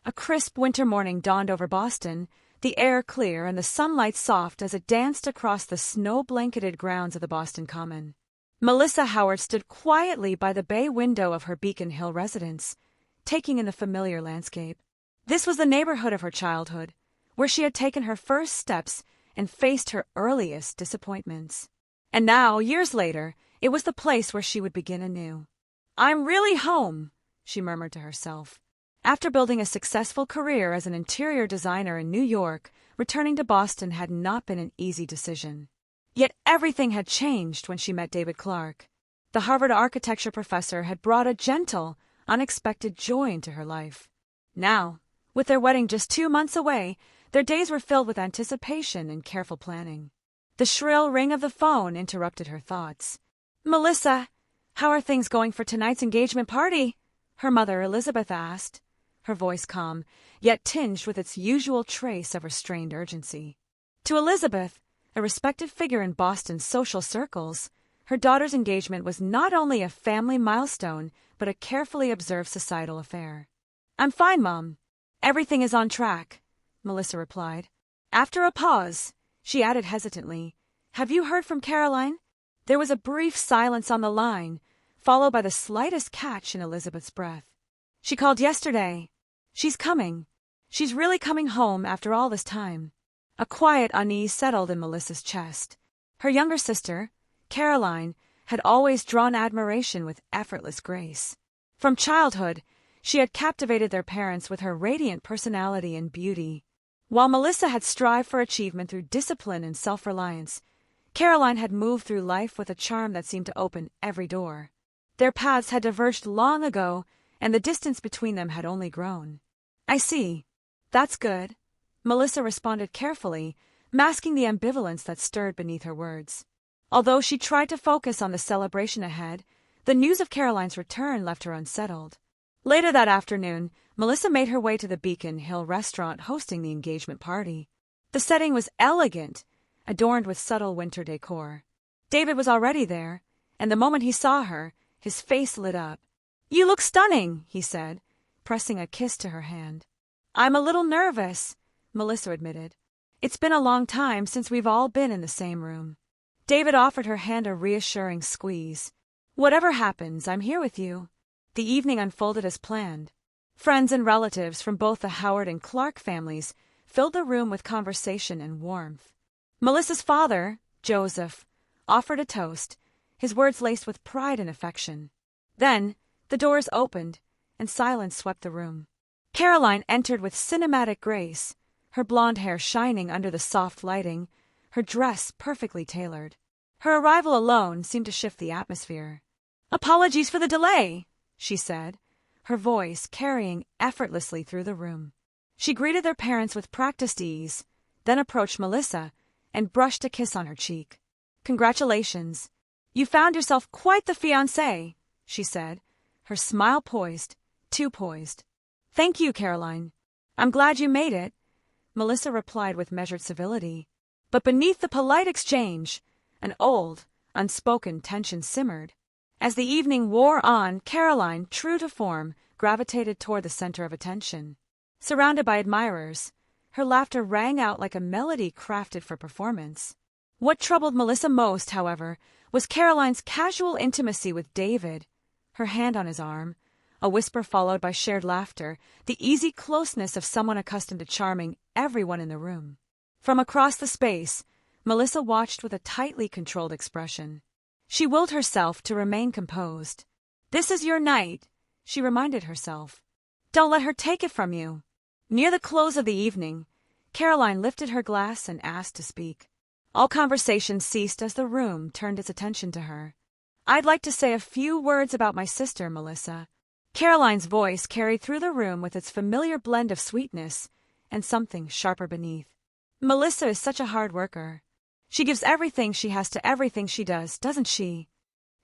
A crisp winter morning dawned over Boston, the air clear and the sunlight soft as it danced across the snow-blanketed grounds of the Boston Common. Melissa Howard stood quietly by the bay window of her Beacon Hill residence, taking in the familiar landscape. This was the neighborhood of her childhood, where she had taken her first steps and faced her earliest disappointments. And now, years later, it was the place where she would begin anew. "I'm really home," she murmured to herself. After building a successful career as an interior designer in New York, returning to Boston had not been an easy decision. Yet everything had changed when she met David Clark. The Harvard architecture professor had brought a gentle, unexpected joy into her life. Now, with their wedding just 2 months away, their days were filled with anticipation and careful planning. The shrill ring of the phone interrupted her thoughts. "Melissa, how are things going for tonight's engagement party?" her mother Elizabeth asked, her voice calm, yet tinged with its usual trace of restrained urgency. To Elizabeth, a respected figure in Boston's social circles, her daughter's engagement was not only a family milestone, but a carefully observed societal affair. "I'm fine, Mom. Everything is on track," Melissa replied. After a pause, she added hesitantly, "Have you heard from Caroline?" There was a brief silence on the line, followed by the slightest catch in Elizabeth's breath. "She called yesterday. She's coming. She's really coming home after all this time." A quiet unease settled in Melissa's chest. Her younger sister, Caroline, had always drawn admiration with effortless grace. From childhood, she had captivated their parents with her radiant personality and beauty. While Melissa had strived for achievement through discipline and self-reliance, Caroline had moved through life with a charm that seemed to open every door. Their paths had diverged long ago, and the distance between them had only grown. "I see. That's good," Melissa responded carefully, masking the ambivalence that stirred beneath her words. Although she tried to focus on the celebration ahead, the news of Caroline's return left her unsettled. Later that afternoon, Melissa made her way to the Beacon Hill restaurant hosting the engagement party. The setting was elegant, adorned with subtle winter decor. David was already there, and the moment he saw her, his face lit up. "You look stunning," he said, pressing a kiss to her hand. "I'm a little nervous," Melissa admitted. "It's been a long time since we've all been in the same room." David offered her hand a reassuring squeeze. "Whatever happens, I'm here with you." The evening unfolded as planned. Friends and relatives from both the Howard and Clark families filled the room with conversation and warmth. Melissa's father, Joseph, offered a toast, his words laced with pride and affection. Then, the doors opened, and silence swept the room. Caroline entered with cinematic grace, her blonde hair shining under the soft lighting, her dress perfectly tailored. Her arrival alone seemed to shift the atmosphere. "Apologies for the delay," she said, her voice carrying effortlessly through the room. She greeted their parents with practiced ease, then approached Melissa and brushed a kiss on her cheek. "Congratulations. You found yourself quite the fiancé," she said, her smile poised, too poised. "Thank you, Caroline. I'm glad you made it," Melissa replied with measured civility. But beneath the polite exchange, an old, unspoken tension simmered. As the evening wore on, Caroline, true to form, gravitated toward the center of attention. Surrounded by admirers, her laughter rang out like a melody crafted for performance. What troubled Melissa most, however, was Caroline's casual intimacy with David, her hand on his arm, a whisper followed by shared laughter, the easy closeness of someone accustomed to charming everyone in the room. From across the space, Melissa watched with a tightly controlled expression. She willed herself to remain composed. "This is your night," she reminded herself. "Don't let her take it from you." Near the close of the evening, Caroline lifted her glass and asked to speak. All conversation ceased as the room turned its attention to her. "I'd like to say a few words about my sister, Melissa." Caroline's voice carried through the room with its familiar blend of sweetness and something sharper beneath. "Melissa is such a hard worker. She gives everything she has to everything she does, doesn't she?"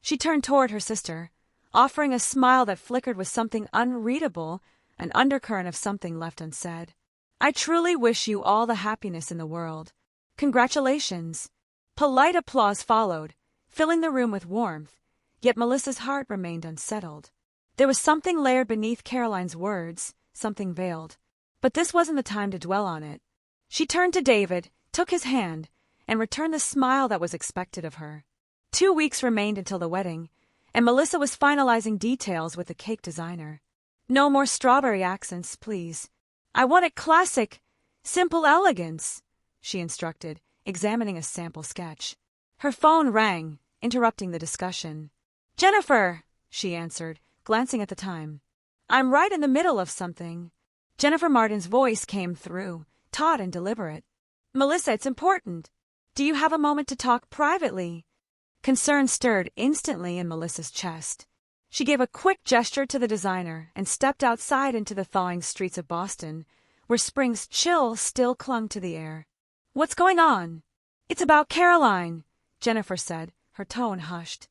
She turned toward her sister, offering a smile that flickered with something unreadable, an undercurrent of something left unsaid. "I truly wish you all the happiness in the world. Congratulations." Polite applause followed, filling the room with warmth, yet Melissa's heart remained unsettled. There was something layered beneath Caroline's words, something veiled. But this wasn't the time to dwell on it. She turned to David, took his hand, and returned the smile that was expected of her. 2 weeks remained until the wedding, and Melissa was finalizing details with the cake designer. No more strawberry accents, please. I want it classic, simple elegance, she instructed, examining a sample sketch. Her phone rang, interrupting the discussion. Jennifer, she answered, glancing at the time. I'm right in the middle of something. Jennifer Martin's voice came through, taut and deliberate. Melissa, it's important. Do you have a moment to talk privately? Concern stirred instantly in Melissa's chest. She gave a quick gesture to the designer and stepped outside into the thawing streets of Boston, where spring's chill still clung to the air. What's going on? It's about Caroline, Jennifer said, her tone hushed.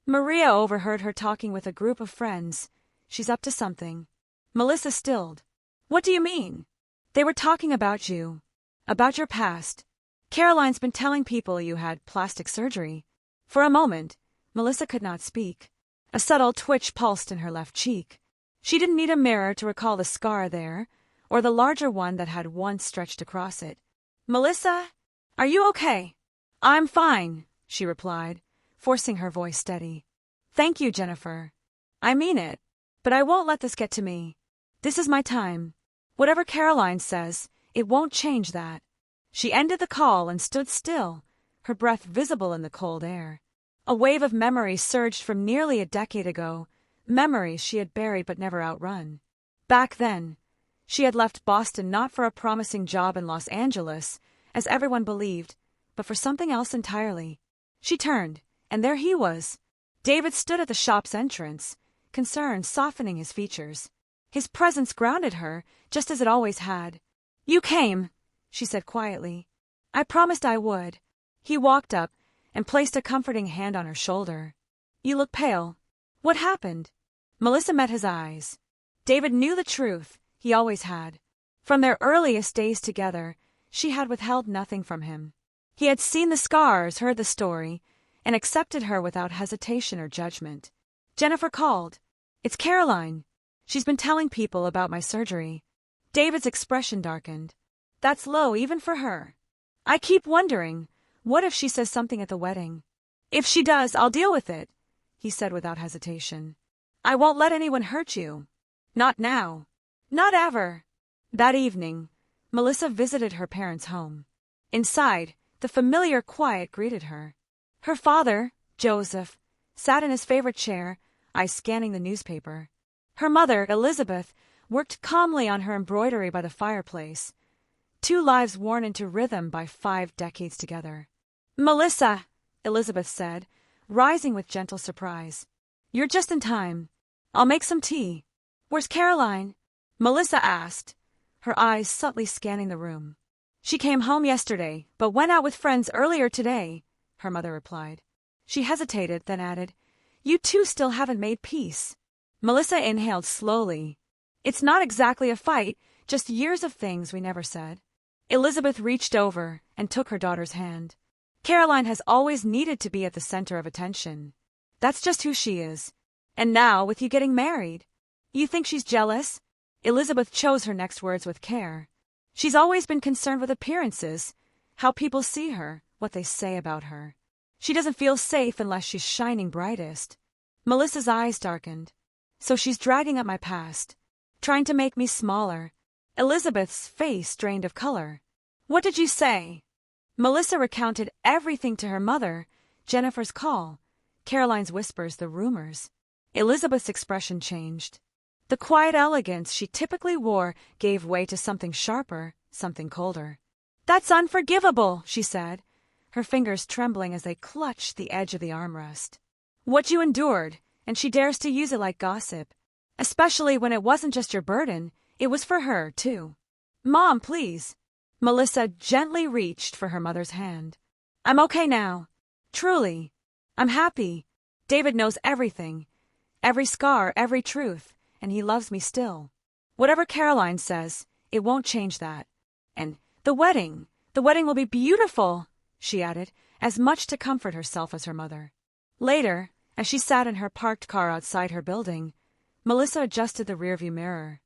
Maria overheard her talking with a group of friends. She's up to something. Melissa stilled. What do you mean? They were talking about you. About your past. Caroline's been telling people you had plastic surgery. For a moment, Melissa could not speak. A subtle twitch pulsed in her left cheek. She didn't need a mirror to recall the scar there, or the larger one that had once stretched across it. Melissa, are you okay? I'm fine, she replied, forcing her voice steady. Thank you, Jennifer. I mean it, but I won't let this get to me. This is my time. Whatever Caroline says, it won't change that. She ended the call and stood still, her breath visible in the cold air. A wave of memories surged from nearly a decade ago, memories she had buried but never outrun. Back then, she had left Boston not for a promising job in Los Angeles, as everyone believed, but for something else entirely. She turned, and there he was. David stood at the shop's entrance, concern softening his features. His presence grounded her, just as it always had. You came, she said quietly. I promised I would. He walked up and placed a comforting hand on her shoulder. You look pale. What happened? Melissa met his eyes. David knew the truth, he always had. From their earliest days together, she had withheld nothing from him. He had seen the scars, heard the story, and accepted her without hesitation or judgment. Jennifer called. It's Caroline. She's been telling people about my surgery. David's expression darkened. That's low even for her. I keep wondering, what if she says something at the wedding? If she does, I'll deal with it, he said without hesitation. I won't let anyone hurt you. Not now. Not ever. That evening, Melissa visited her parents' home. Inside, the familiar quiet greeted her. Her father, Joseph, sat in his favorite chair, eyes scanning the newspaper. Her mother, Elizabeth, worked calmly on her embroidery by the fireplace. 2 lives worn into rhythm by 5 decades together. Melissa, Elizabeth said, rising with gentle surprise. You're just in time. I'll make some tea. Where's Caroline? Melissa asked, her eyes subtly scanning the room. She came home yesterday, but went out with friends earlier today, her mother replied. She hesitated, then added, You two still haven't made peace. Melissa inhaled slowly. It's not exactly a fight, just years of things we never said. Elizabeth reached over and took her daughter's hand. Caroline has always needed to be at the center of attention. That's just who she is. And now, with you getting married. You think she's jealous? Elizabeth chose her next words with care. She's always been concerned with appearances, how people see her, what they say about her. She doesn't feel safe unless she's shining brightest. Melissa's eyes darkened. So she's dragging up my past, trying to make me smaller. Elizabeth's face drained of color. What did you say? Melissa recounted everything to her mother, Jennifer's call, Caroline's whispers, the rumors. Elizabeth's expression changed. The quiet elegance she typically wore gave way to something sharper, something colder. That's unforgivable, she said, her fingers trembling as they clutched the edge of the armrest. What you endured, and she dares to use it like gossip. Especially when it wasn't just your burden, it was for her, too. Mom, please. Melissa gently reached for her mother's hand. I'm okay now. Truly. I'm happy. David knows everything. Every scar, every truth, and he loves me still. Whatever Caroline says, it won't change that. And the wedding will be beautiful, she added, as much to comfort herself as her mother. Later, as she sat in her parked car outside her building, Melissa adjusted the rearview mirror.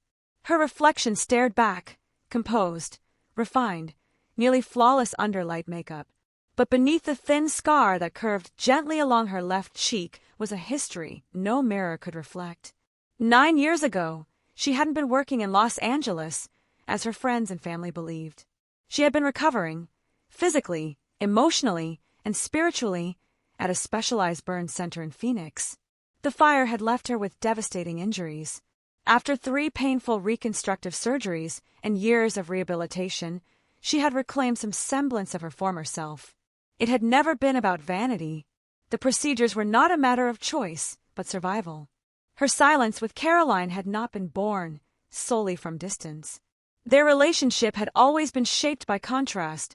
Her reflection stared back, composed, refined, nearly flawless underlight makeup. But beneath the thin scar that curved gently along her left cheek was a history no mirror could reflect. 9 years ago, she hadn't been working in Los Angeles, as her friends and family believed. She had been recovering, physically, emotionally, and spiritually, at a specialized burn center in Phoenix. The fire had left her with devastating injuries. After 3 painful reconstructive surgeries and years of rehabilitation, she had reclaimed some semblance of her former self. It had never been about vanity. The procedures were not a matter of choice, but survival. Her silence with Caroline had not been born solely from distance. Their relationship had always been shaped by contrast.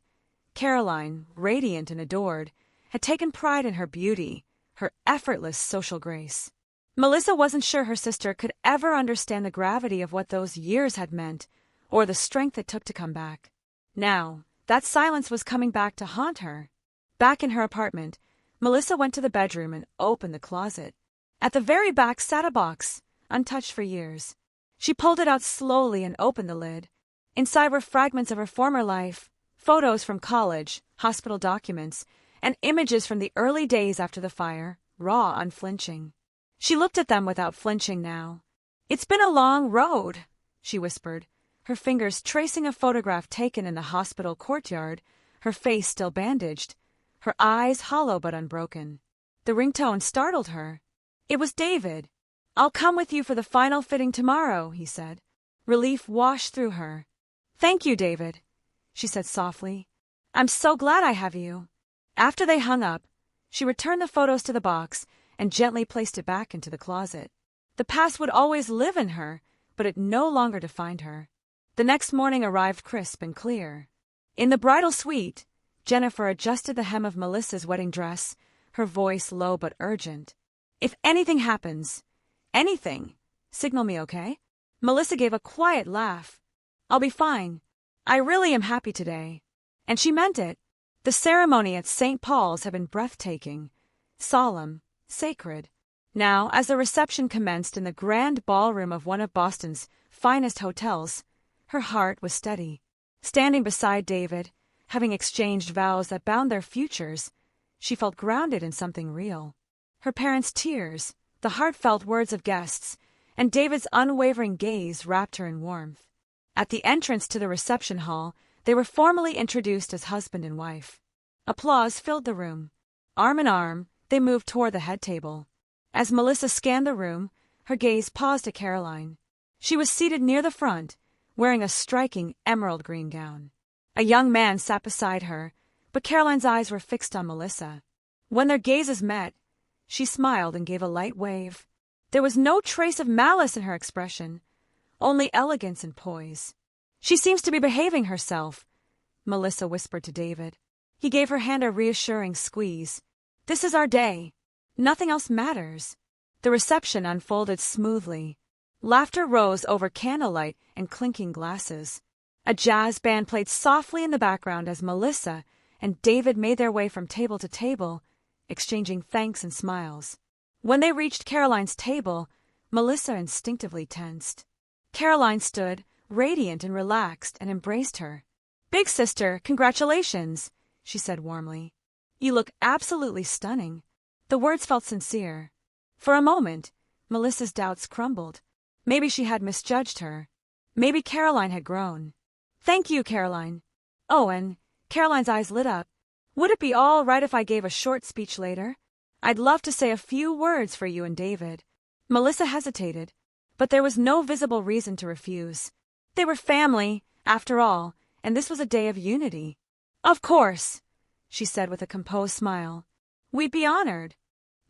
Caroline, radiant and adored, had taken pride in her beauty, her effortless social grace. Melissa wasn't sure her sister could ever understand the gravity of what those years had meant, or the strength it took to come back. Now, that silence was coming back to haunt her. Back in her apartment, Melissa went to the bedroom and opened the closet. At the very back sat a box, untouched for years. She pulled it out slowly and opened the lid. Inside were fragments of her former life, photos from college, hospital documents, and images from the early days after the fire, raw, unflinching. She looked at them without flinching now. "It's been a long road," she whispered, her fingers tracing a photograph taken in the hospital courtyard, her face still bandaged, her eyes hollow but unbroken. The ringtone startled her. It was David. "I'll come with you for the final fitting tomorrow," he said. Relief washed through her. "Thank you, David," she said softly. "I'm so glad I have you." After they hung up, she returned the photos to the box and gently placed it back into the closet. The past would always live in her, but it no longer defined her. The next morning arrived crisp and clear. In the bridal suite, Jennifer adjusted the hem of Melissa's wedding dress, her voice low but urgent. "If anything happens, anything, signal me, okay?" Melissa gave a quiet laugh. "I'll be fine. I really am happy today." And she meant it. The ceremony at St. Paul's had been breathtaking, solemn, sacred. Now, as the reception commenced in the grand ballroom of one of Boston's finest hotels, her heart was steady. Standing beside David, having exchanged vows that bound their futures, she felt grounded in something real. Her parents' tears, the heartfelt words of guests, and David's unwavering gaze wrapped her in warmth. At the entrance to the reception hall, they were formally introduced as husband and wife. Applause filled the room. Arm in arm, they moved toward the head table. As Melissa scanned the room, her gaze paused at Caroline. She was seated near the front, wearing a striking emerald green gown. A young man sat beside her, but Caroline's eyes were fixed on Melissa. When their gazes met, she smiled and gave a light wave. There was no trace of malice in her expression, only elegance and poise. "She seems to be behaving herself," Melissa whispered to David. He gave her hand a reassuring squeeze. "This is our day. Nothing else matters." The reception unfolded smoothly. Laughter rose over candlelight and clinking glasses. A jazz band played softly in the background as Melissa and David made their way from table to table, exchanging thanks and smiles. When they reached Caroline's table, Melissa instinctively tensed. Caroline stood, radiant and relaxed, and embraced her. "Big sister, congratulations," she said warmly. "You look absolutely stunning." The words felt sincere. For a moment, Melissa's doubts crumbled. Maybe she had misjudged her. Maybe Caroline had grown. "Thank you, Caroline." "Oh, and," Caroline's eyes lit up, "would it be all right if I gave a short speech later? I'd love to say a few words for you and David." Melissa hesitated, but there was no visible reason to refuse. They were family, after all, and this was a day of unity. "Of course," she said with a composed smile. "We'd be honored."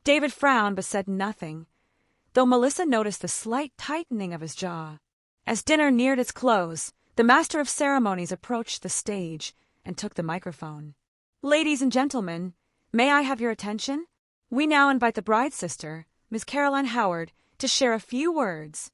David frowned but said nothing, though Melissa noticed the slight tightening of his jaw. As dinner neared its close, the master of ceremonies approached the stage and took the microphone. "Ladies and gentlemen, may I have your attention? We now invite the bride's sister, Miss Caroline Howard, to share a few words."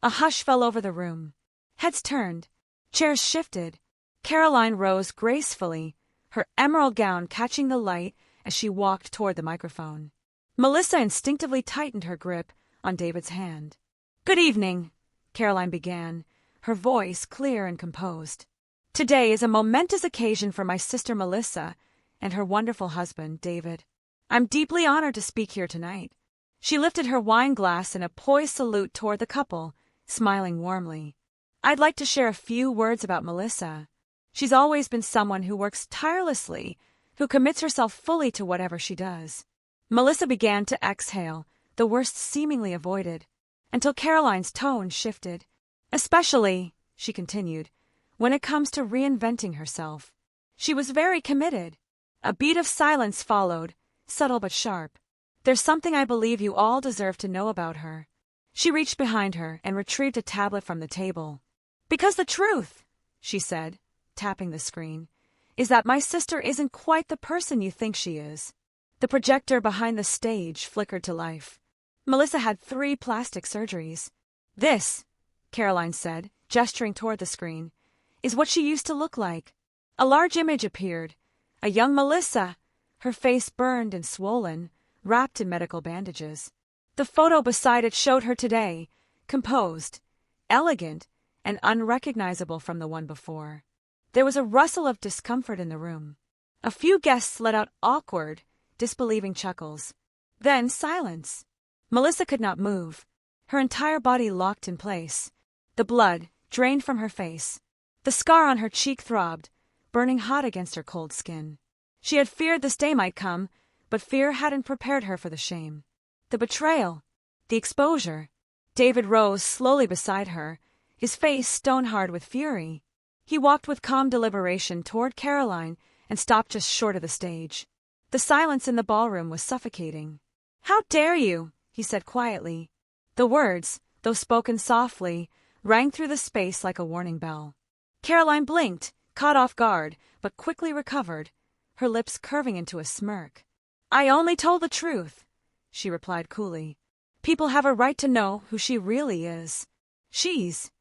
A hush fell over the room. Heads turned. Chairs shifted. Caroline rose gracefully, her emerald gown catching the light as she walked toward the microphone. Melissa instinctively tightened her grip on David's hand. "Good evening," Caroline began, her voice clear and composed. "Today is a momentous occasion for my sister Melissa and her wonderful husband, David. I'm deeply honored to speak here tonight." She lifted her wine glass in a poised salute toward the couple, smiling warmly. "I'd like to share a few words about Melissa. She's always been someone who works tirelessly, who commits herself fully to whatever she does." Melissa began to exhale, the worst seemingly avoided, until Caroline's tone shifted. "Especially," she continued, "when it comes to reinventing herself. She was very committed." A beat of silence followed, subtle but sharp. "There's something I believe you all deserve to know about her." She reached behind her and retrieved a tablet from the table. "Because the truth," she said, tapping the screen, "is that my sister isn't quite the person you think she is." The projector behind the stage flickered to life. Melissa had 3 plastic surgeries. "This," Caroline said, gesturing toward the screen, "is what she used to look like." A large image appeared. A young Melissa, her face burned and swollen, wrapped in medical bandages. The photo beside it showed her today, composed, elegant, and unrecognizable from the one before. There was a rustle of discomfort in the room. A few guests let out awkward, disbelieving chuckles. Then silence. Melissa could not move, her entire body locked in place. The blood drained from her face. The scar on her cheek throbbed, burning hot against her cold skin. She had feared this day might come, but fear hadn't prepared her for the shame. The betrayal. The exposure. David rose slowly beside her, his face stone-hard with fury. He walked with calm deliberation toward Caroline and stopped just short of the stage. The silence in the ballroom was suffocating. "How dare you?" he said quietly. The words, though spoken softly, rang through the space like a warning bell. Caroline blinked, caught off guard, but quickly recovered, her lips curving into a smirk. "I only told the truth," she replied coolly. "People have a right to know who she really is. She's..."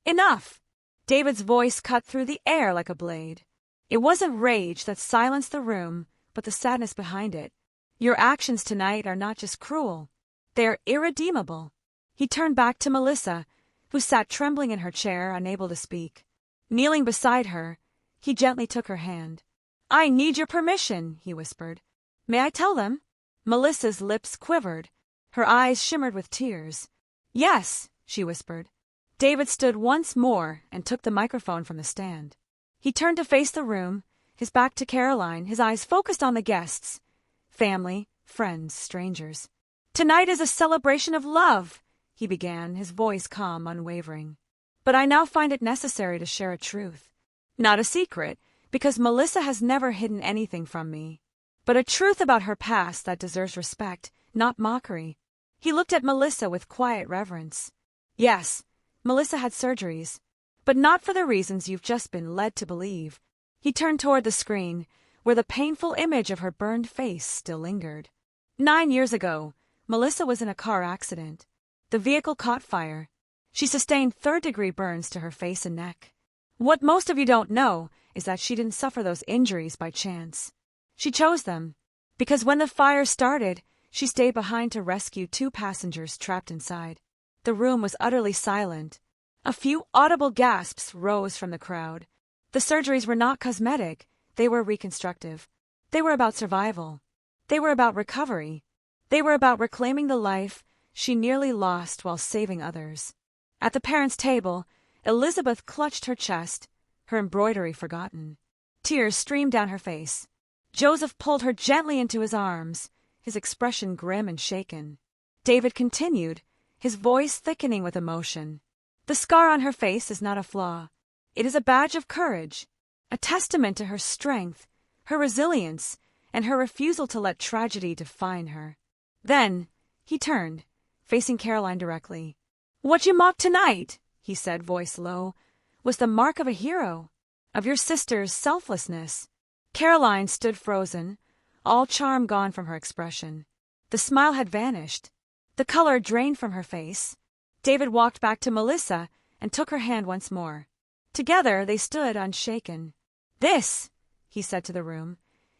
"Enough!" David's voice cut through the air like a blade. It wasn't rage that silenced the room, but the sadness behind it. "Your actions tonight are not just cruel. They are irredeemable." He turned back to Melissa, who sat trembling in her chair, unable to speak. Kneeling beside her, he gently took her hand. "I need your permission," he whispered. "May I tell them?" Melissa's lips quivered. Her eyes shimmered with tears. "Yes," she whispered. David stood once more and took the microphone from the stand. He turned to face the room, his back to Caroline, his eyes focused on the guests. Family, friends, strangers. "Tonight is a celebration of love," he began, his voice calm, unwavering. "But I now find it necessary to share a truth. Not a secret, because Melissa has never hidden anything from me, but a truth about her past that deserves respect, not mockery." He looked at Melissa with quiet reverence. "Yes, Melissa had surgeries, but not for the reasons you've just been led to believe." He turned toward the screen, where the painful image of her burned face still lingered. 9 years ago, Melissa was in a car accident. The vehicle caught fire. She sustained 3rd-degree burns to her face and neck. What most of you don't know is that she didn't suffer those injuries by chance. She chose them, because when the fire started, she stayed behind to rescue 2 passengers trapped inside. The room was utterly silent. A few audible gasps rose from the crowd. The surgeries were not cosmetic, they were reconstructive. They were about survival. They were about recovery. They were about reclaiming the life she nearly lost while saving others. At the parents' table, Elizabeth clutched her chest, her embroidery forgotten. Tears streamed down her face. Joseph pulled her gently into his arms, his expression grim and shaken. David continued, his voice thickening with emotion. "The scar on her face is not a flaw. It is a badge of courage, a testament to her strength, her resilience, and her refusal to let tragedy define her." Then he turned, facing Caroline directly. "What you mocked tonight," he said, voice low, "was the mark of a hero, of your sister's selflessness." Caroline stood frozen, all charm gone from her expression. The smile had vanished. The color drained from her face. David walked back to Melissa and took her hand once more. Together they stood unshaken. "This," he said to the room,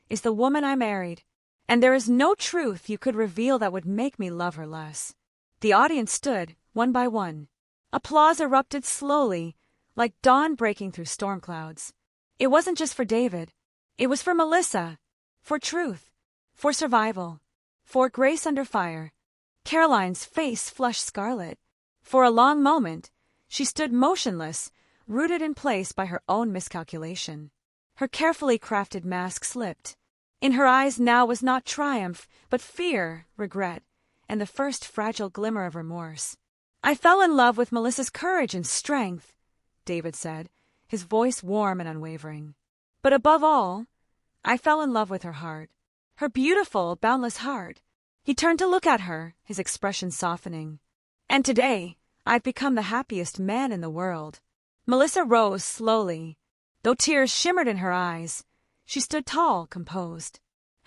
"is the woman I married, and there is no truth you could reveal that would make me love her less." The audience stood, one by one. Applause erupted slowly, like dawn breaking through storm clouds. It wasn't just for David. It was for Melissa. For truth. For survival. For grace under fire. Caroline's face flushed scarlet. For a long moment, she stood motionless, rooted in place by her own miscalculation. Her carefully crafted mask slipped. In her eyes now was not triumph, but fear, regret, and the first fragile glimmer of remorse. "I fell in love with Melissa's courage and strength," David said, his voice warm and unwavering. "But above all, I fell in love with her heart. Her beautiful, boundless heart." He turned to look at her, his expression softening. "And today, I've become the happiest man in the world." Melissa rose slowly. Though tears shimmered in her eyes, she stood tall, composed.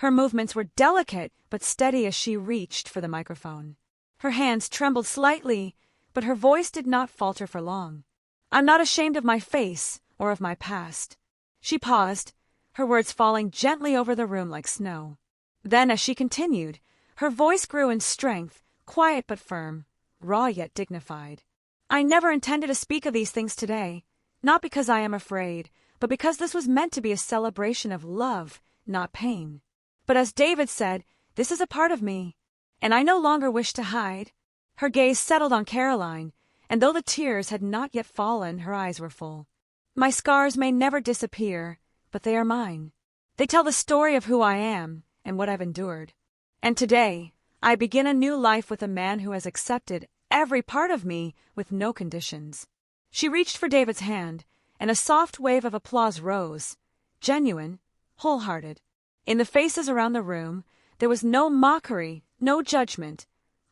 Her movements were delicate but steady as she reached for the microphone. Her hands trembled slightly, but her voice did not falter for long. "I'm not ashamed of my face or of my past." She paused, her words falling gently over the room like snow. Then, as she continued, her voice grew in strength, quiet but firm, raw yet dignified. "I never intended to speak of these things today, not because I am afraid, but because this was meant to be a celebration of love, not pain. But as David said, this is a part of me, and I no longer wish to hide." Her gaze settled on Caroline, and though the tears had not yet fallen, her eyes were full. "My scars may never disappear, but they are mine. They tell the story of who I am and what I've endured. And today, I begin a new life with a man who has accepted every part of me with no conditions." She reached for David's hand, and a soft wave of applause rose, genuine, wholehearted. In the faces around the room, there was no mockery, no judgment,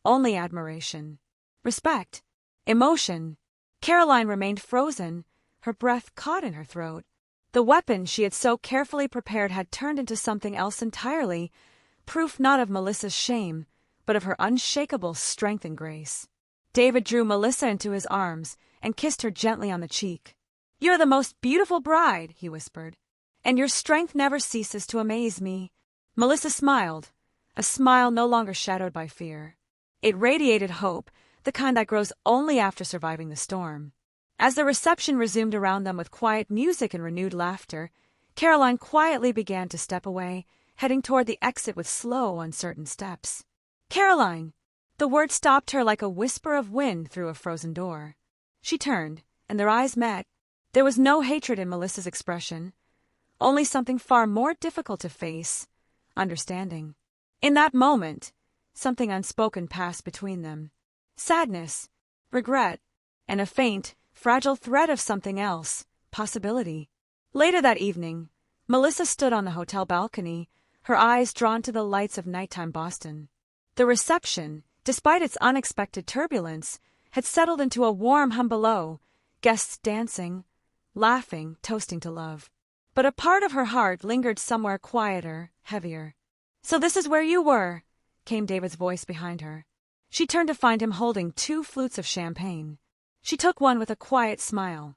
only admiration, respect, emotion. Caroline remained frozen, her breath caught in her throat. The weapon she had so carefully prepared had turned into something else entirely, proof not of Melissa's shame, but of her unshakable strength and grace. David drew Melissa into his arms and kissed her gently on the cheek. "You're the most beautiful bride," he whispered, "and your strength never ceases to amaze me." Melissa smiled, a smile no longer shadowed by fear. It radiated hope, the kind that grows only after surviving the storm. As the reception resumed around them with quiet music and renewed laughter, Caroline quietly began to step away, heading toward the exit with slow, uncertain steps. "Caroline!" The word stopped her like a whisper of wind through a frozen door. She turned, and their eyes met. There was no hatred in Melissa's expression, only something far more difficult to face, understanding. In that moment, something unspoken passed between them. Sadness, regret, and a faint, fragile thread of something else, possibility. Later that evening, Melissa stood on the hotel balcony, her eyes drawn to the lights of nighttime Boston. The reception, despite its unexpected turbulence, had settled into a warm hum below, guests dancing, laughing, toasting to love. But a part of her heart lingered somewhere quieter, heavier. "So this is where you were," came David's voice behind her. She turned to find him holding 2 flutes of champagne. She took one with a quiet smile.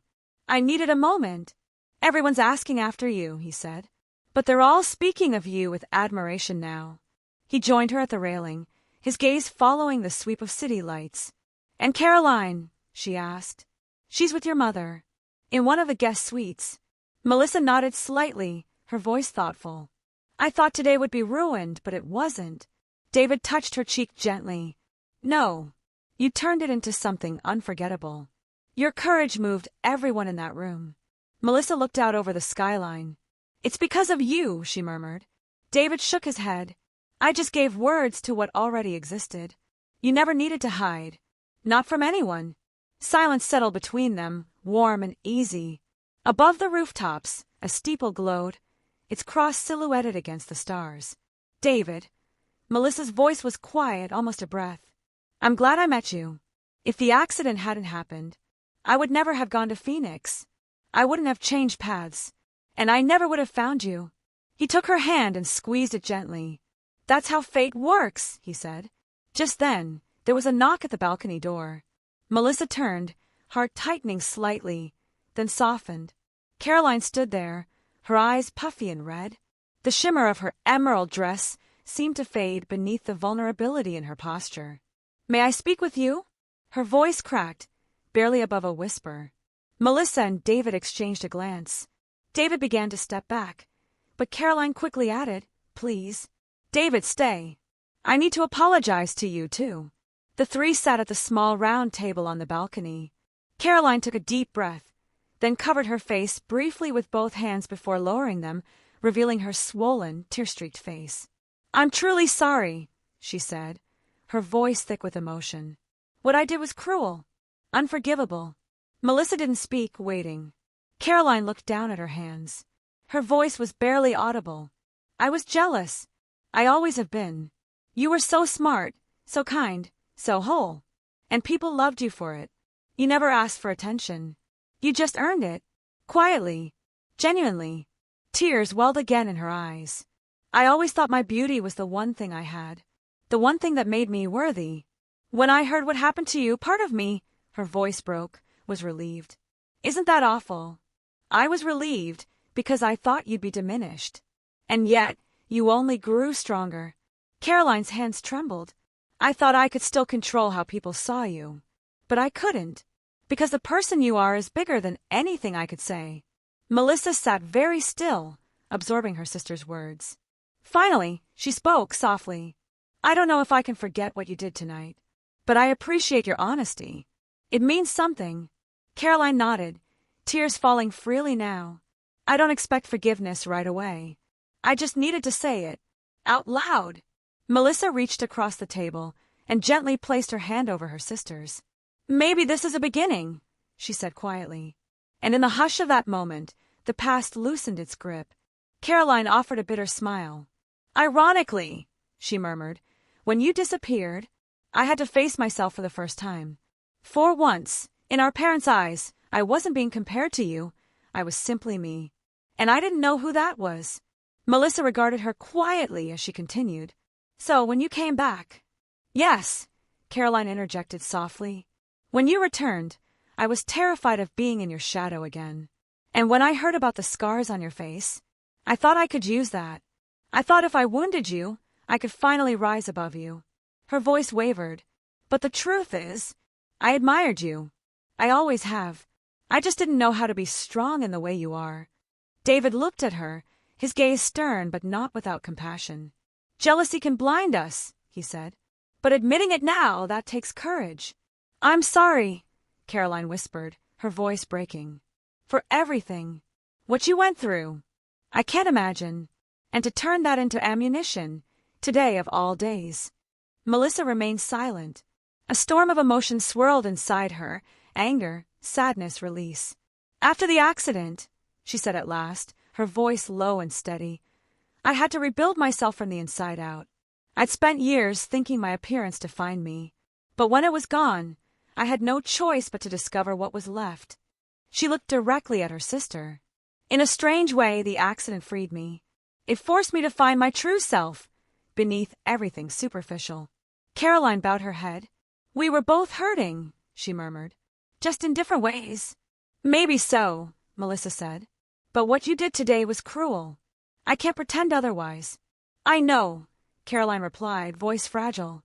"I needed a moment. Everyone's asking after you," he said. "But they're all speaking of you with admiration now." He joined her at the railing, his gaze following the sweep of city lights. "And Caroline?" she asked. "She's with your mother, in one of the guest suites." Melissa nodded slightly, her voice thoughtful. "I thought today would be ruined, but it wasn't." David touched her cheek gently. "No, you turned it into something unforgettable. Your courage moved everyone in that room." Melissa looked out over the skyline. "It's because of you," she murmured. David shook his head. "I just gave words to what already existed. You never needed to hide. Not from anyone." Silence settled between them, warm and easy. Above the rooftops, a steeple glowed, its cross silhouetted against the stars. "David," Melissa's voice was quiet, almost a breath. "I'm glad I met you. If the accident hadn't happened, I would never have gone to Phoenix. I wouldn't have changed paths, and I never would have found you." He took her hand and squeezed it gently. "That's how fate works," he said. Just then, there was a knock at the balcony door. Melissa turned, heart tightening slightly, then softened. Caroline stood there, her eyes puffy and red. The shimmer of her emerald dress seemed to fade beneath the vulnerability in her posture. "May I speak with you?" Her voice cracked, barely above a whisper. Melissa and David exchanged a glance. David began to step back, but Caroline quickly added, "Please. David, stay. I need to apologize to you, too." The three sat at the small round table on the balcony. Caroline took a deep breath, then covered her face briefly with both hands before lowering them, revealing her swollen, tear-streaked face. "I'm truly sorry," she said, her voice thick with emotion. "What I did was cruel, unforgivable." Melissa didn't speak, waiting. Caroline looked down at her hands. Her voice was barely audible. "I was jealous. I always have been. You were so smart, so kind, so whole. And people loved you for it. You never asked for attention. You just earned it. Quietly. Genuinely." Tears welled again in her eyes. "I always thought my beauty was the one thing I had. The one thing that made me worthy. When I heard what happened to you, part of me," her voice broke, "was relieved. Isn't that awful? I was relieved because I thought you'd be diminished. And yet, you only grew stronger." Caroline's hands trembled. "I thought I could still control how people saw you. But I couldn't, because the person you are is bigger than anything I could say." Melissa sat very still, absorbing her sister's words. Finally, she spoke softly. "I don't know if I can forget what you did tonight, but I appreciate your honesty. It means something." Caroline nodded, tears falling freely now. "I don't expect forgiveness right away. I just needed to say it. Out loud." Melissa reached across the table and gently placed her hand over her sister's. "Maybe this is a beginning," she said quietly. And in the hush of that moment, the past loosened its grip. Caroline offered a bitter smile. "Ironically," she murmured, "when you disappeared, I had to face myself for the first time. For once, in our parents' eyes, I wasn't being compared to you. I was simply me. And I didn't know who that was." Melissa regarded her quietly as she continued. "So when you came back—" "Yes," Caroline interjected softly. "When you returned, I was terrified of being in your shadow again. And when I heard about the scars on your face, I thought I could use that. I thought if I wounded you, I could finally rise above you." Her voice wavered. "But the truth is, I admired you. I always have. I just didn't know how to be strong in the way you are." David looked at her, his gaze stern but not without compassion. "Jealousy can blind us," he said. "But admitting it now, that takes courage." "I'm sorry," Caroline whispered, her voice breaking. "For everything. What you went through. I can't imagine. And to turn that into ammunition, today of all days." Melissa remained silent. A storm of emotion swirled inside her, anger, sadness, release. "After the accident," she said at last, her voice low and steady, "I had to rebuild myself from the inside out. I'd spent years thinking my appearance defined me. But when it was gone, I had no choice but to discover what was left." She looked directly at her sister. "In a strange way, the accident freed me. It forced me to find my true self, beneath everything superficial." Caroline bowed her head. "We were both hurting," she murmured, "just in different ways." "Maybe so," Melissa said. "But what you did today was cruel. I can't pretend otherwise." "I know," Caroline replied, voice fragile.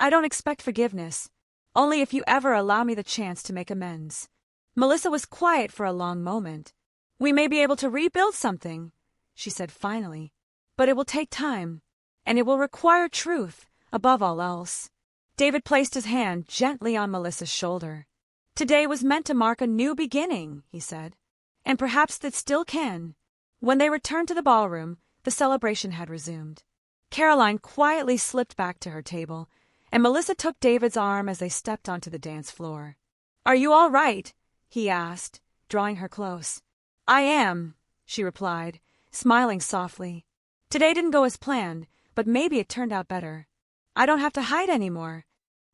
"I don't expect forgiveness, only if you ever allow me the chance to make amends." Melissa was quiet for a long moment. "We may be able to rebuild something," she said finally, "but it will take time, and it will require truth, above all else." David placed his hand gently on Melissa's shoulder. "Today was meant to mark a new beginning," he said, "and perhaps it still can." When they returned to the ballroom, the celebration had resumed. Caroline quietly slipped back to her table, and Melissa took David's arm as they stepped onto the dance floor. "Are you all right?" he asked, drawing her close. "I am," she replied, smiling softly. "Today didn't go as planned, but maybe it turned out better. I don't have to hide anymore."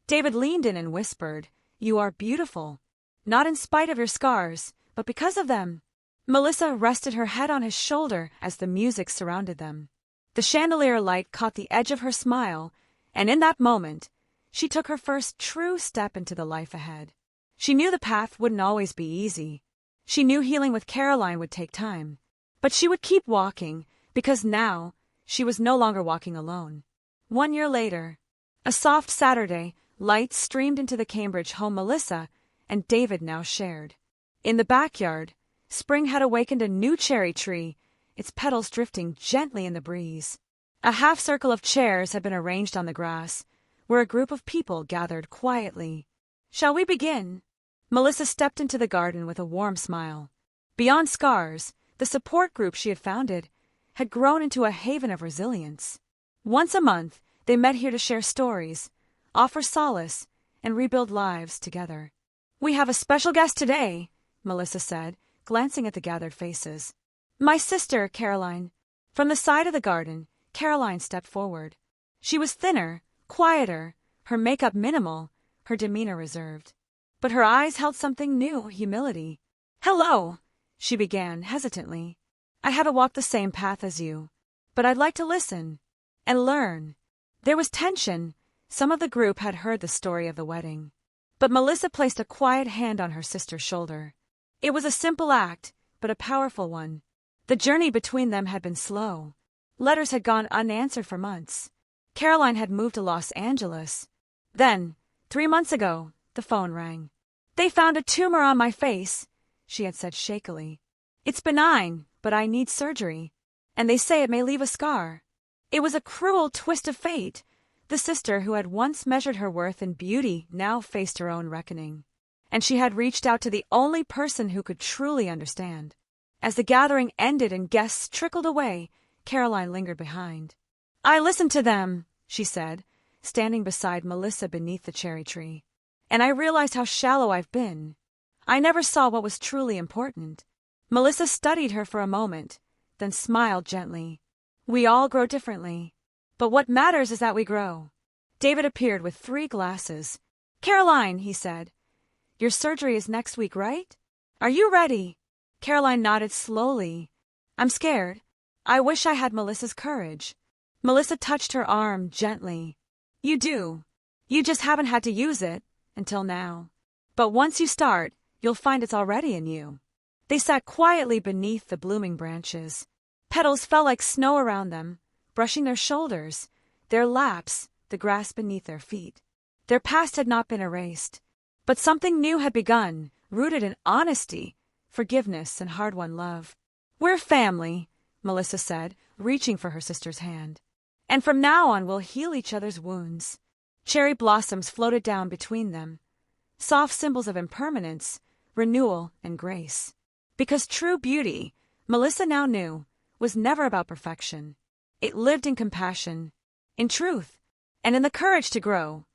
David leaned in and whispered, "You are beautiful. Not in spite of your scars, but because of them." Melissa rested her head on his shoulder as the music surrounded them. The chandelier light caught the edge of her smile, and in that moment, she took her first true step into the life ahead. She knew the path wouldn't always be easy. She knew healing with Caroline would take time. But she would keep walking, because now she was no longer walking alone. 1 year later, a soft Saturday, light streamed into the Cambridge home Melissa and David now shared. In the backyard, spring had awakened a new cherry tree, its petals drifting gently in the breeze. A half-circle of chairs had been arranged on the grass, where a group of people gathered quietly. "Shall we begin?" Melissa stepped into the garden with a warm smile. Beyond scars, the support group she had founded had grown into a haven of resilience. Once a month, they met here to share stories, offer solace, and rebuild lives together. "We have a special guest today," Melissa said, glancing at the gathered faces. "My sister, Caroline." From the side of the garden, Caroline stepped forward. She was thinner, quieter, her makeup minimal, her demeanor reserved. But her eyes held something new, humility. "Hello," she began hesitantly. "I haven't walked the same path as you, but I'd like to listen and learn." There was tension. Some of the group had heard the story of the wedding. But Melissa placed a quiet hand on her sister's shoulder. It was a simple act, but a powerful one. The journey between them had been slow. Letters had gone unanswered for months. Caroline had moved to Los Angeles. Then, 3 months ago, the phone rang. "They found a tumor on my face," she had said shakily. "It's benign, but I need surgery. And they say it may leave a scar." It was a cruel twist of fate. The sister who had once measured her worth in beauty now faced her own reckoning. And she had reached out to the only person who could truly understand. As the gathering ended and guests trickled away, Caroline lingered behind. "I listened to them," she said, standing beside Melissa beneath the cherry tree. "And I realized how shallow I've been. I never saw what was truly important." Melissa studied her for a moment, then smiled gently. "We all grow differently. But what matters is that we grow." David appeared with 3 glasses. "Caroline," he said, "your surgery is next week, right? Are you ready?" Caroline nodded slowly. "I'm scared. I wish I had Melissa's courage." Melissa touched her arm gently. "You do. You just haven't had to use it until now. But once you start, you'll find it's already in you." They sat quietly beneath the blooming branches. Petals fell like snow around them, brushing their shoulders, their laps, the grass beneath their feet. Their past had not been erased, but something new had begun, rooted in honesty, forgiveness, and hard-won love. "We're family," Melissa said, reaching for her sister's hand. "And from now on we'll heal each other's wounds." Cherry blossoms floated down between them, soft symbols of impermanence, renewal, and grace. Because true beauty, Melissa now knew, was never about perfection. It lived in compassion, in truth, and in the courage to grow,